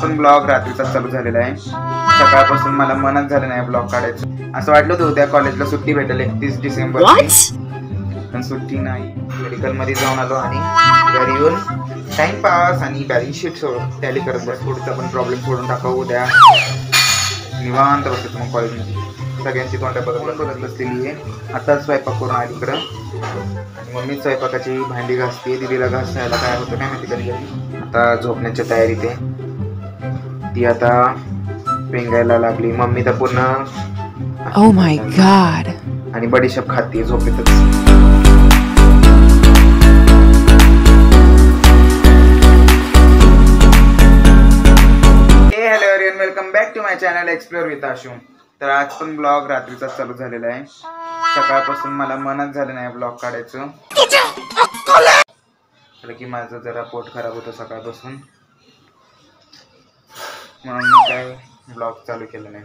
पण ब्लॉग रात्रीचा चालू झालेला आहे. सकाळपासून मला मनच झालं नाही ब्लॉग काढायचं. असं वाटलं होतं उद्या कॉलेजला सुट्टी भेटेल 31 डिसेंबरची, पण सुट्टी नाही. मेडिकलमध्ये जाऊन आलो आणि घरी येऊन टाइमपास आणि बॅलन्स शीट टॅली करत बस. पुढचा पण प्रॉब्लेम सोडून टाकावं. उद्या निवांत बसतो मग कॉलेजमध्ये. सगळ्यांची तोंड बघत बसलेली आहे. आता स्वयंपाक करून आली इकडं आणि मम्मी स्वयंपाकाची भांडी घासते. दीदीला घासायला काय होतं काय माहिती कधी कधी. आता झोपण्याच्या तयारीत आहे ती. आता पेंगायला लागली. मम्मी तर पूर्ण Oh my God आणि बडीशेप खाते झोपेतच. Hello everyone, welcome back to my channel explore with Ashu. तर आज पण ब्लॉग रात्रीचा चालू झालेला आहे. सकाळपासून मला मनच झालं नाही ब्लॉग काढायचं, कारण की माझं जरा पोट खराब होतं सकाळपासून, म्हणून मी काय ब्लॉग चालू केलं नाही.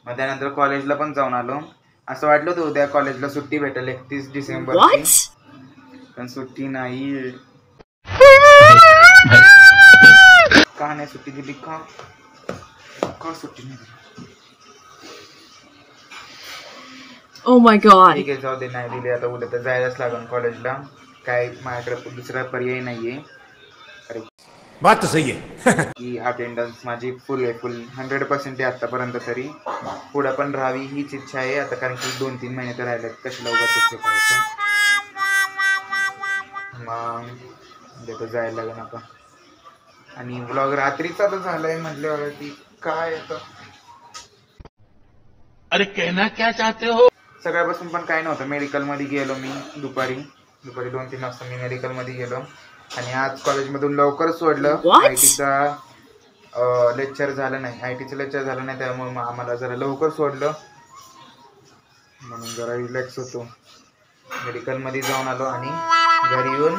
मग त्यानंतर कॉलेजला पण जाऊन आलो. असं वाटलं होतं उद्या कॉलेजला सुट्टी भेटेल 31 डिसेंबरची, पण सुट्टी नाही. का नाही सुट्टी दिली? का सुट्टी नाही दिली? Oh my God ठीक आहे, जाऊ दे, नाही दिली. आता उद्या तर जायलाच लागेल कॉलेजला. काय माझ्याकडे दुसरा पर्याय नाहीये. बात तो सही है की अटेंडन्स माझी फुल आहे, फुल 100% आहे आतापर्यंत. तरी पुढे पण राहावी हीच इच्छा आहे आता, कारण की 2-3 महिने तर राहिलेत. कशाला उगाच करायचं. मग उद्या तर जायला लागेल आता. आणि ब्लॉग रात्रीचा तर झालाय म्हटल्यावर की काय येतं. अरे कहना क्या चाहते हो? सकाळपासून पण काय नव्हतं. मेडिकलमध्ये गेलो मी दुपारी 2-3 वाजता मी मेडिकलमध्ये गेलो. आणि आज कॉलेजमधून लवकर सोडलं. आयटीचा लेक्चर झालं नाही, आयटीचं लेक्चर झालं नाही, त्यामुळे आम्हाला जरा लवकर सोडलं, म्हणून जरा रिलॅक्स होतो. मेडिकलमध्ये जाऊन आलो आणि घरी येऊन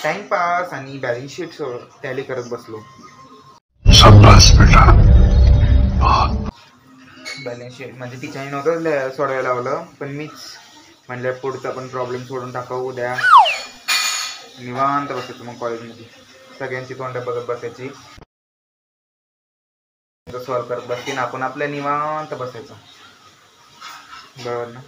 टाइमपास आणि बॅलन्स शीट टॅली करत बसलो. बॅलन्स शीट म्हणजे तिच्याने नव्हतं सोडवायला लावलं, पण मीच म्हणलं पुढचा पण प्रॉब्लेम सोडून टाकावं. उद्या निवांत बसायचं मग कॉलेजमध्ये. सगळ्यांची तोंड बघत बसायची, सॉल्व करत बसतील, आपण आपल्या निवांत बसायचं. बरोबर ना?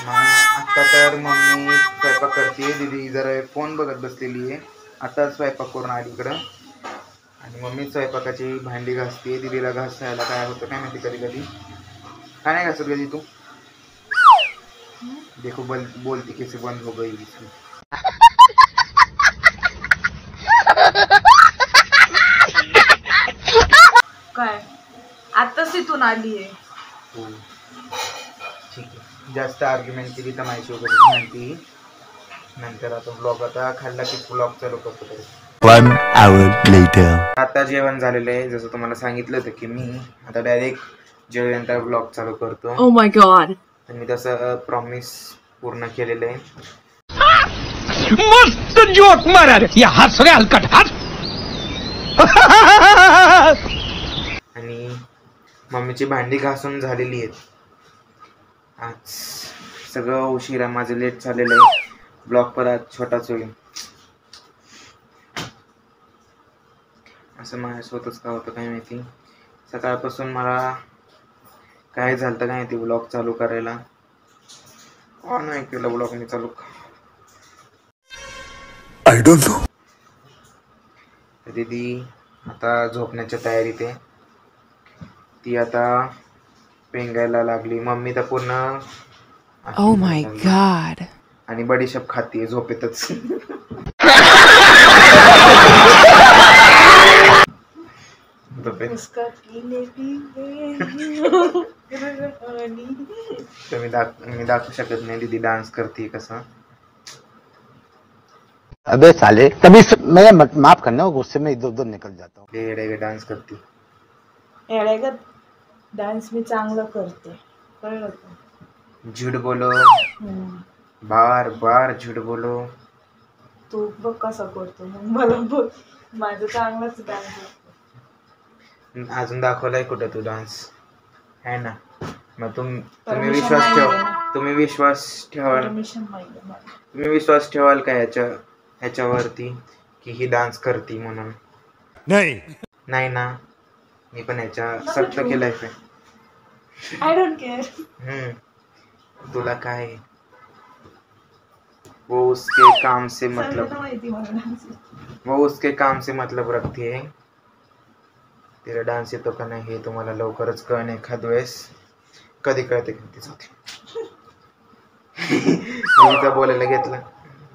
मग आत्ता तर मम्मी स्वयंपाक करते, दीदी जरा फोन बघत बसलेली आहे. आता स्वयंपाक करून आली इकडं आणि मम्मी स्वयंपाकाची भांडी घासते. दीदीला घासायला काय होतं काय माहिती कधी कधी. काय नाही घासत कधी तू? देखो बोलती कैसे बंद हो गई इसमें. काय आताच इथून आली आहे. हो ठीक आहे, जास्त आर्ग्युमेंट केली तर माहिती वगैरे म्हणती. नंतर आता ब्लॉग आता खाल्ला की ब्लॉग चालू करतो. तरी 1 hour later. आता जेवण झालेलं आहे. जसं तुम्हाला सांगितलं होतं की मी आता डायरेक्ट जेवल्यानंतर ब्लॉग चालू करतो. Oh my God तर मी तसं प्रॉमिस पूर्ण केलेलं आहे. मस्त जोक मारा रे, या हस रे हलकट हस. आणि मम्मीची भांडी घासून झालेली आहेत. आज सगळं उशिरा, माझं लेट झालेलं आहे. ब्लॉग परत छोटाच होईल. असं माझ्यासोबतच का होतं काय माहिती. सकाळपासून मला काय झालं काय माहिती ब्लॉग चालू करायला. नाही केलं ब्लॉग मी चालू. I don't know. दीदी आता झोपण्याच्या तयारीत आहे ती. आता पेंगायला लागली. मम्मी तर पूर्ण Oh my God आणि बडीशेप खाते झोपेतच. मी दाखवू शकत नाही दीदी डान्स करते कसं. अबे साले तभी मैं माफ करना, गुस्से में इधर उधर निकल जाता हूँ. येडे डान्स करते. येड्यागत डान्स मी चांगलं करते, कळलं का? झूठ बोलो, बार बार झूठ बोलो. तू बघ कसा करतो, मग मला बघ. माझं चांगलाच डान्स असतो. अजून दाखवलाय कुठं तू डान्स आहे ना? मग तुम्ही विश्वास ठेवा. तुम्ही विश्वास ठेवाल का ह्याच्यावरती की ही डान्स करते म्हणून? नहीं नाही ना, मी पण याच्या सक्त केलाय ते. I don't care. तुला काय, वो उसके काम से मतलब, सर्वांना माहिती मला डान्स. वो उसके काम से मतलब रखती है. तिला डान्स येतो का नाही हे तुम्हाला लवकरच कळण एखाद वेळेस. कधी कळते तिचं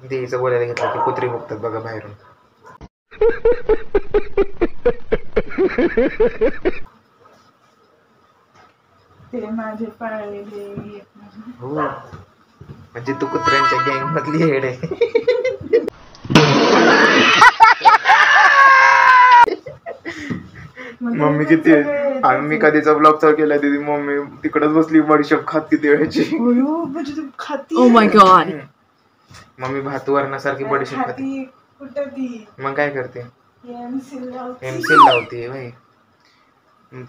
देवीचं बोलायला घेतलं की कुत्री बघतात बघा बाहेरून. ते माझे पाळलेले येत नाही. हो, म्हणजे तू कुत्र्यांच्या गँग मधली हेड आहे. मम्मी किती मी कधीचा ब्लॉग चालू केला तिथे मम्मी तिकडच बसली बडीशेप खात किती वेळची. म्हणजे तू खाती. Oh my god. मम्मी भात वरणासारखी बडीशेप खाते. खाती कुठं ती मग काय करते, एमसील एमसील लावते भाई.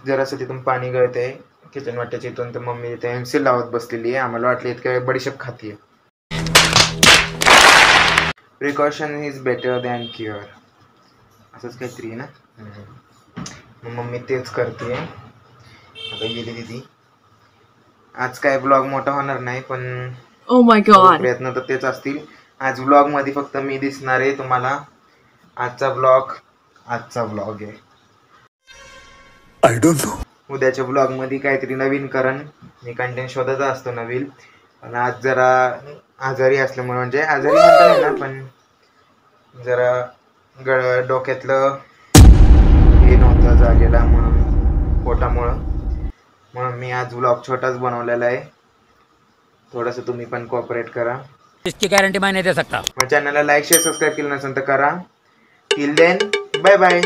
जरासं तिथून पाणी गळते किचन वाट्याच्या इथून, तर मम्मी तिथे एमसील लावत बसलेली आहे. आम्हाला वाटलं इतक्या वेळ बडीशेप खातीये. Precaution is better than cure, असंच काहीतरी आहे ना. मग मम्मी तेच करते. आता गेली दिदी. आज काय ब्लॉग मोठा होणार नाही, पण Oh my god. प्रयत्न तर तेच असतील. आज ब्लॉग मध्ये फक्त मी दिसणार आहे तुम्हाला. आजचा ब्लॉग आहे. I don't know. उद्याच्या ब्लॉग मध्ये काहीतरी नवीन करण. मी कंटेंट शोधत असतो नवीन, पण आज जरा आजारी असल्यामुळे, म्हणजे आजारी म्हणता नाही ना, पण जरा डोक्यातलं हे नव्हतं जागेला म्हणून, पोटामुळं. म्हणून मी आज ब्लॉग छोटाच बनवलेला आहे. थोडंसं तुम्ही पण कोऑपरेट करा. इसकी गारंटी मैं नहीं दे सकता. माझ्या चॅनलला लाईक शेअर सबस्क्राईब केलं नसेल तर करा. Till then bye bye.